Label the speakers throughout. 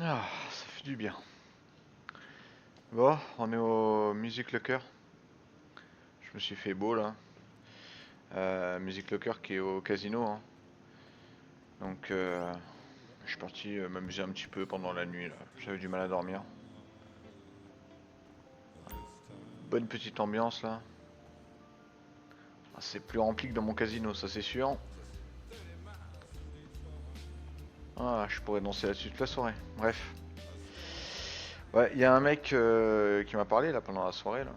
Speaker 1: Ah, ça fait du bien. Bon, on est au Music Locker. Je me suis fait beau là. Music Locker qui est au casino, hein. Donc, je suis parti m'amuser un petit peu pendant la nuit là. J'avais du mal à dormir. Bonne petite ambiance là. Ah, c'est plus rempli que dans mon casino, ça c'est sûr. Ah, je pourrais danser là-dessus toute la soirée. Bref. Ouais, il y a un mec qui m'a parlé là pendant la soirée là.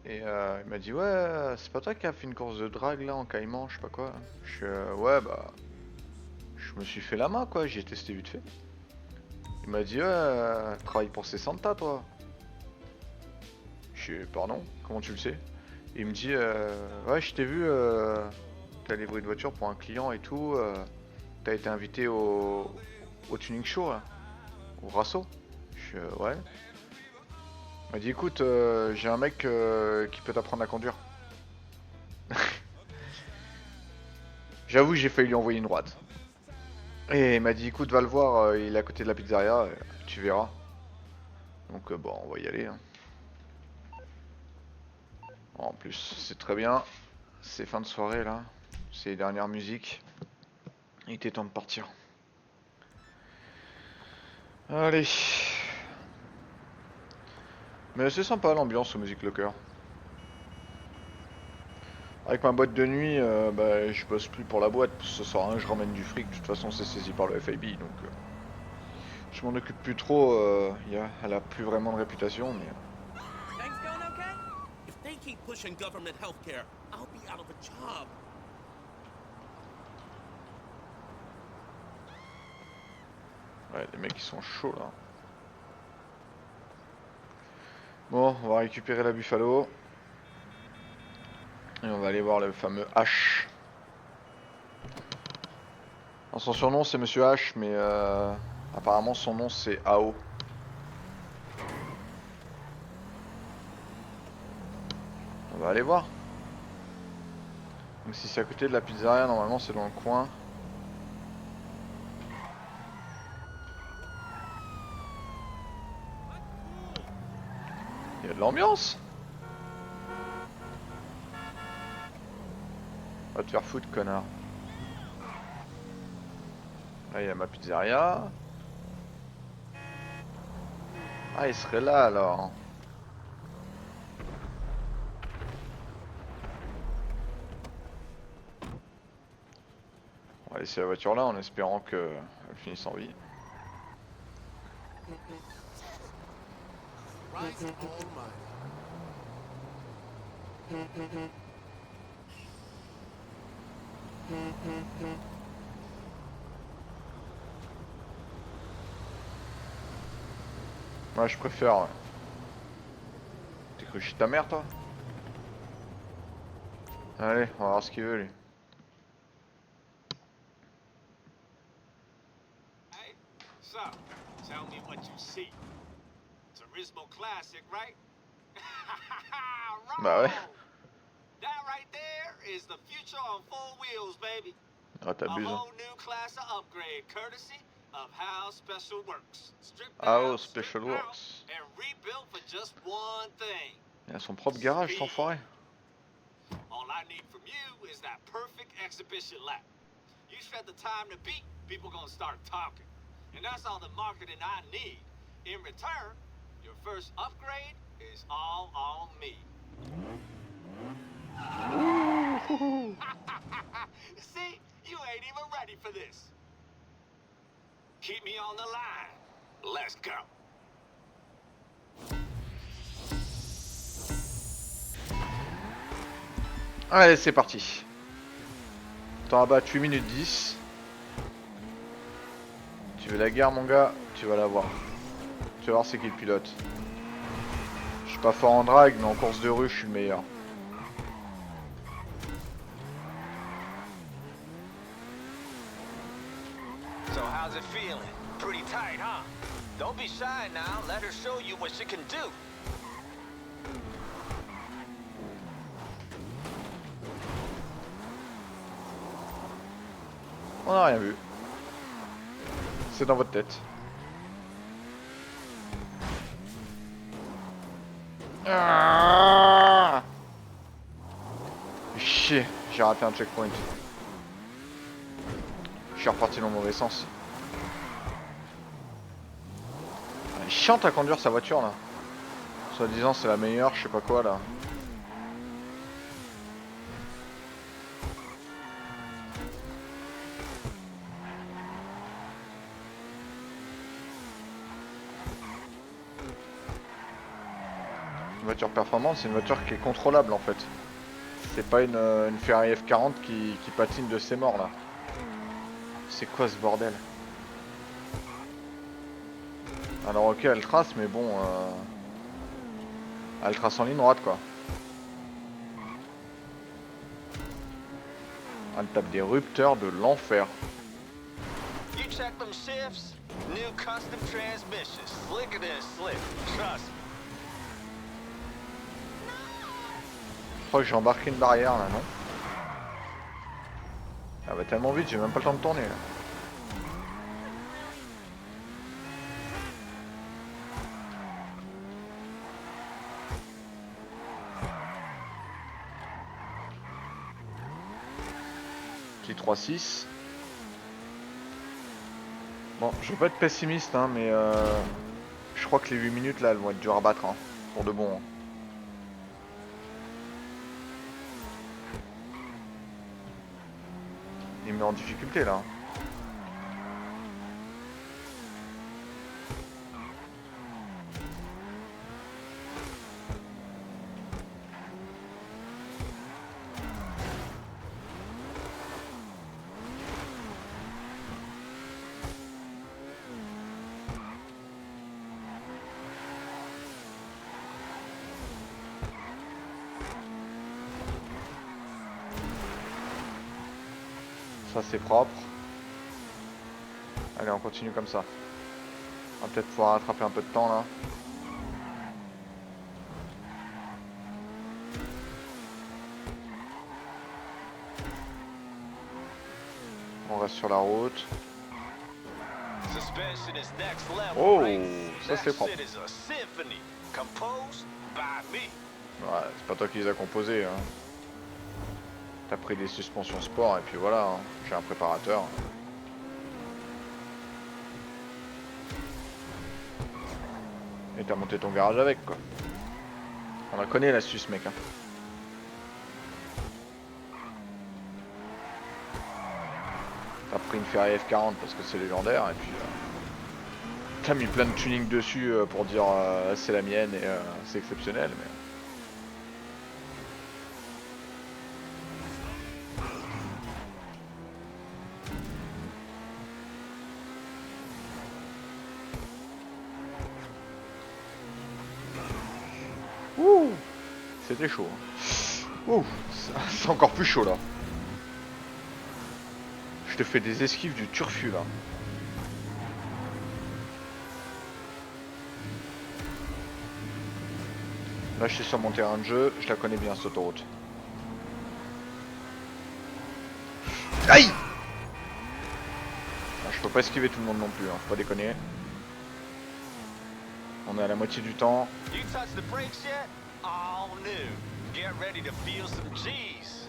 Speaker 1: Et il m'a dit ouais, c'est pas toi qui as fait une course de drague là en caïman, je sais pas quoi. Je suis ouais bah je me suis fait la main quoi, j'ai testé vite fait. Il m'a dit ouais, travaille pour ces Santa toi. Je suis pardon, comment tu le sais? Et il me dit ouais je t'ai vu, t'as livré une voiture pour un client et tout, t'as été invité au tuning show là, au Rasso. Je suis ouais. Il m'a dit écoute, j'ai un mec qui peut t'apprendre à conduire. J'avoue j'ai failli lui envoyer une droite. Et il m'a dit écoute va le voir, il est à côté de la pizzeria, tu verras. Donc bon on va y aller, hein. En plus c'est très bien, c'est fin de soirée là, c'est les dernières musiques. Il était temps de partir. Allez. Mais c'est sympa l'ambiance au Music Locker. Avec ma boîte de nuit, bah, je bosse plus pour la boîte. Ce soir, hein, je ramène du fric. De toute façon, c'est saisi par le FIB. Donc, je m'en occupe plus trop. Elle a plus vraiment de réputation. Mais
Speaker 2: Things going okay? If they keep pushing government healthcare, I'll be out of a job.
Speaker 1: ouais, les mecs ils sont chauds là. Bon, on va récupérer la Buffalo. Et on va aller voir le fameux H. Alors, son surnom c'est Monsieur H, mais apparemment son nom c'est AO. On va aller voir. Donc si c'est à côté de la pizzeria, normalement c'est dans le coin. Il y a de l'ambiance. Va te faire foutre, connard. Là, il y a ma pizzeria. Ah, il serait là alors. On va laisser la voiture là en espérant qu'elle finisse en vie. Moi, je préfère. T'es cru chez ta mère, toi? Allez, on va voir ce qu'il veut, lui.
Speaker 2: Hey, so, tell me what you see. Turismo Classic, right?
Speaker 1: Bah ouais.
Speaker 2: Wrong! That right there is the future on four wheels, baby.
Speaker 1: Ah,
Speaker 2: A
Speaker 1: t'abuses.
Speaker 2: whole new class of upgrade, courtesy of How Special Works. Stripped
Speaker 1: Ah,
Speaker 2: down,
Speaker 1: oh, Special
Speaker 2: stripped out,
Speaker 1: Works.
Speaker 2: and rebuilt for just one thing.
Speaker 1: Il a son propre garage, cet enfoiré.
Speaker 2: All I need from you is that perfect exhibition lap. You set the time to beat, people gonna start talking. And that's all the marketing I need. In return, your first upgrade is all on me. See, you ain't even ready for this. Keep me on the line. Let's go.
Speaker 1: Allez, c'est parti. Temps à battre 8 minutes 10. Tu veux la guerre, mon gars? Tu vas la voir. Tu vas voir c'est qui le pilote. Je suis pas fort en drague, mais en course de rue, je suis le meilleur.
Speaker 3: So how's it feeling? Pretty tight, huh? Don't be shy now. Let her show you what she can do.
Speaker 1: On n'a rien vu. C'est dans votre tête. Ah, chier, j'ai raté un checkpoint. Je suis reparti dans le mauvais sens. Elle est chiante à conduire sa voiture là. Soit disant c'est la meilleure, je sais pas quoi là. Une voiture performante, c'est une voiture qui est contrôlable en fait. C'est pas une Ferrari F40 qui patine de ses morts là. C'est quoi ce bordel? Alors ok, elle trace, mais bon... elle trace en ligne droite quoi. Elle tape des rupteurs de l'enfer.
Speaker 3: You check them shifts? New custom transmissions. Slicker than slick. Trust me.
Speaker 1: Je crois que j'ai embarqué une barrière là, non? Elle va tellement vite, j'ai même pas le temps de tourner là. Petit 3-6. Bon, je veux pas être pessimiste, hein, mais je crois que les 8 minutes là, elles vont être dures à battre, hein, pour de bon. Hein. Il me met en difficulté là. Ça c'est propre. Allez, on continue comme ça. On va peut-être pouvoir rattraper un peu de temps là. On reste sur la route.
Speaker 3: Suspension is next level,
Speaker 1: Oh,
Speaker 3: right?
Speaker 1: ça c'est
Speaker 3: That
Speaker 1: propre.
Speaker 3: shit is a symphony, composed by me.
Speaker 1: Ouais, c'est pas toi qui les as composés. Hein. T'as pris des suspensions sport et puis voilà, hein. J'ai un préparateur. Et t'as monté ton garage avec quoi. On la connaît l'astuce mec. Hein. T'as pris une Ferrari F40 parce que c'est légendaire et puis t'as mis plein de tuning dessus pour dire c'est la mienne et c'est exceptionnel. Mais... Ouh, c'était chaud. Ouh, c'est encore plus chaud là. Je te fais des esquives du turfu là. Là je suis sur mon terrain de jeu, je la connais bien cette autoroute. Aïe! Je peux pas esquiver tout le monde non plus, hein, faut pas déconner. On est à la moitié du temps.
Speaker 3: You touch the brakes yet? All new. Get ready to feel some G's.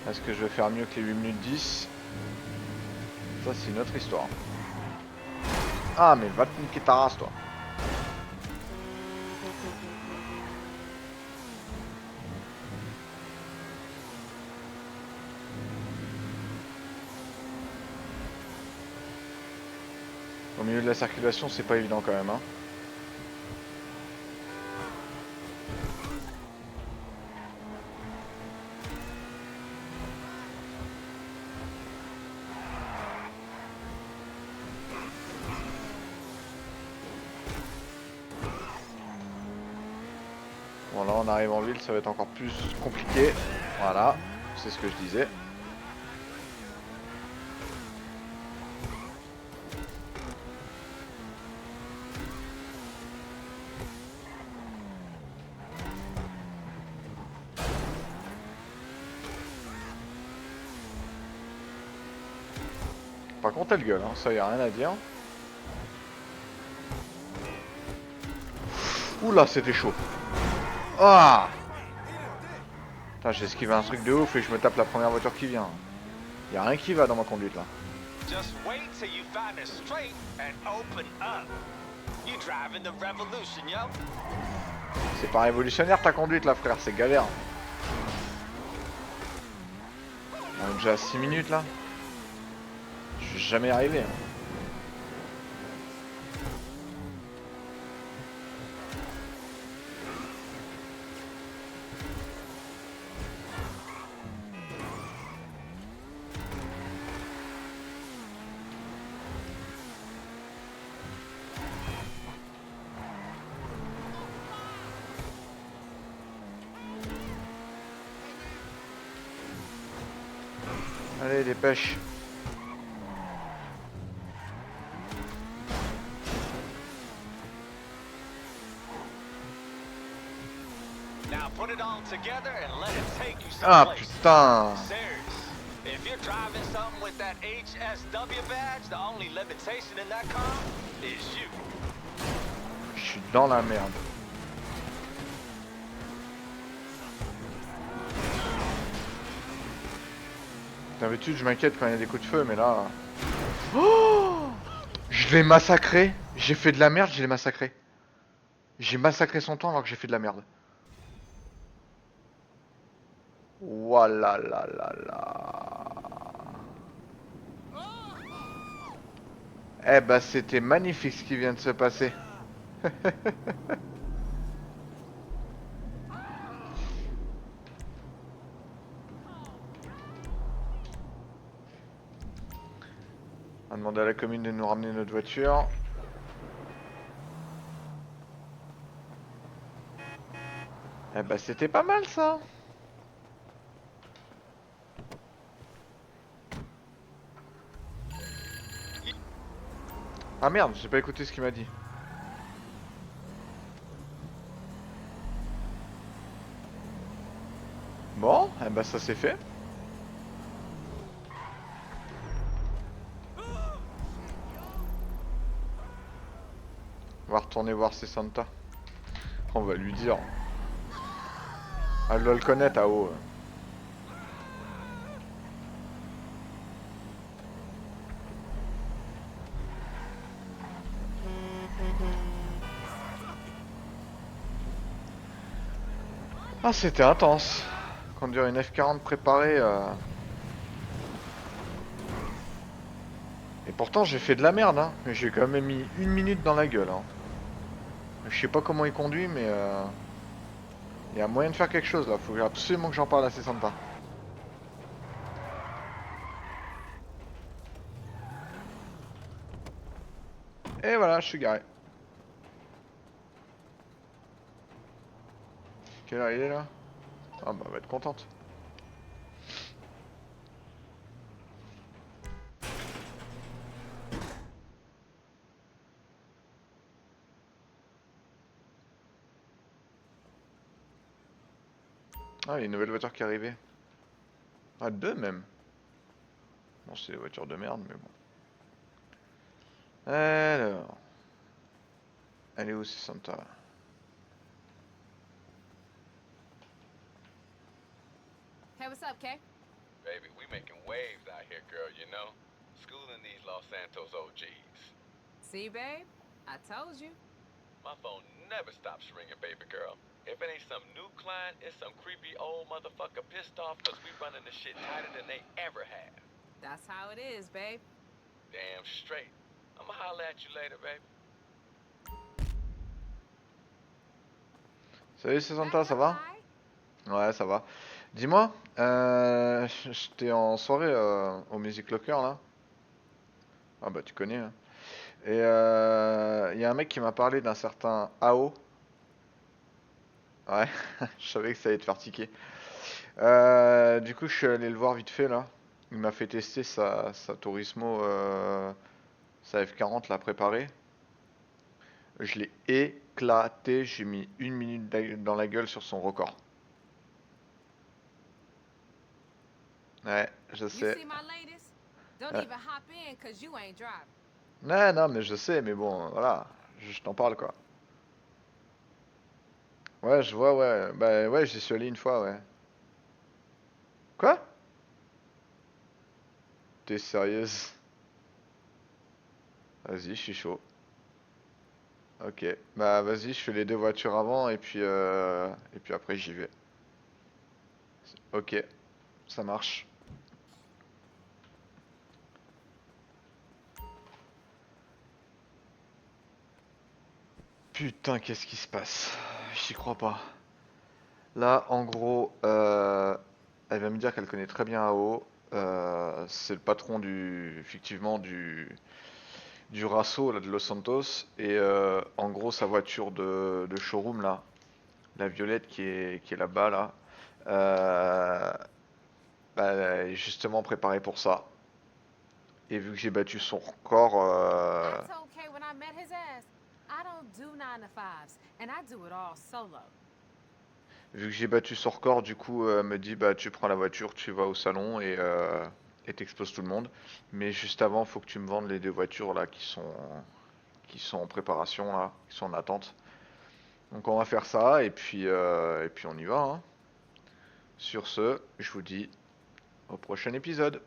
Speaker 1: Est-ce que je vais faire mieux que les 8 minutes 10? Ça c'est une autre histoire. Ah mais va te niquer ta race toi. Au milieu de la circulation c'est pas évident quand même hein. Bon là on arrive en ville, ça va être encore plus compliqué. Voilà, c'est ce que je disais. Par contre elle gueule, hein, ça y a rien à dire. Oula, c'était chaud. Ah. Putain, j'ai esquivé un truc de ouf et je me tape la première voiture qui vient. Y a rien qui va dans ma conduite là.
Speaker 3: Just wait till you find a straight and open up. You driving the revolution, yo.
Speaker 1: C'est pas révolutionnaire ta conduite là, frère, c'est galère. On est déjà à 6 minutes là. Je vais jamais y arriver. Hein. Allez, dépêche.
Speaker 3: Now put it all together and let it take you
Speaker 1: Ah
Speaker 3: someplace.
Speaker 1: putain.
Speaker 3: Serious. If you're driving something with that HSW badge, the only limitation in that car is you.
Speaker 1: Je suis dans la merde. D'habitude je m'inquiète quand il y a des coups de feu mais là... Oh, je l'ai massacré. J'ai fait de la merde, je l'ai massacré. J'ai massacré son temps alors que j'ai fait de la merde. Voilà là là là. Eh bah c'était magnifique ce qui vient de se passer. On a demandé à la commune de nous ramener notre voiture. Eh bah c'était pas mal ça. Ah merde, j'ai pas écouté ce qu'il m'a dit. Bon, eh bah ça c'est fait. On va retourner voir ses Santa. On va lui dire. Elle doit le connaître à haut. Ah c'était intense. Conduire une F40 préparée. Et pourtant j'ai fait de la merde hein. Mais j'ai quand même mis 1 minute dans la gueule hein. Je sais pas comment il conduit mais il y a moyen de faire quelque chose là. Faut absolument que j'en parle à ses Santa. Et voilà, je suis garé. Quelle heure il est là? Ah bah elle va être contente. Ah, il y a une nouvelle voiture qui est arrivée. Ah, 2 même. Bon, c'est des voitures de merde, mais bon. Alors. Elle est où, c'est Santa?
Speaker 4: Hey, what's up, Kay?
Speaker 5: Baby, we making waves out here, girl, you know? Schooling these Los Santos OGs.
Speaker 4: See, babe? I told you.
Speaker 5: My phone never stops ringing, baby girl. If it ain't some new client, it's some creepy old motherfucker pissed off because we running the shit tighter than they ever have.
Speaker 4: That's how it is, babe.
Speaker 5: Damn straight. I'ma holler at you later, baby.
Speaker 1: Salut, c'est Santa, ça va?
Speaker 4: Hi.
Speaker 1: Ouais, ça va. Dis-moi, j'étais en soirée au Music Locker là. Ah bah tu connais. Hein. Et il y a un mec qui m'a parlé d'un certain AO. Ouais, je savais que ça allait te faire tiquer. Du coup, je suis allé le voir vite fait là. Il m'a fait tester sa Turismo, sa F40 là préparée. Je l'ai éclaté. J'ai mis 1 minute dans la gueule sur son record. Ouais, je
Speaker 4: You
Speaker 1: sais.
Speaker 4: see my latest? Don't
Speaker 1: Ouais.
Speaker 4: even hop in cause you ain't driving.
Speaker 1: Ouais, non, mais je sais, mais bon, voilà. Je t'en parle quoi. Ouais, je vois, ouais. Bah ouais, j'y suis allé une fois, ouais. Quoi? T'es sérieuse? Vas-y, je suis chaud. Ok. Bah vas-y, je fais les deux voitures avant et puis après j'y vais. Ok, ça marche. Putain, qu'est-ce qui se passe? J'y crois pas. Là, en gros, elle va me dire qu'elle connaît très bien AO. C'est le patron effectivement, du Rasso, là, de Los Santos. Et en gros, sa voiture de showroom, là, la violette qui est là-bas, là, euh, bah, elle est justement préparée pour ça. Et vu que j'ai battu son record,
Speaker 4: I told Kay when I met his ass, I don't do 9 to 5s, and I do it all solo.
Speaker 1: du coup, elle me dit, bah, tu prends la voiture, tu vas au salon et t'exploses tout le monde. Mais juste avant, faut que tu me vendes les deux voitures là qui sont en préparation là, qui sont en attente. Donc on va faire ça et puis on y va, hein. Sur ce, je vous dis au prochain épisode.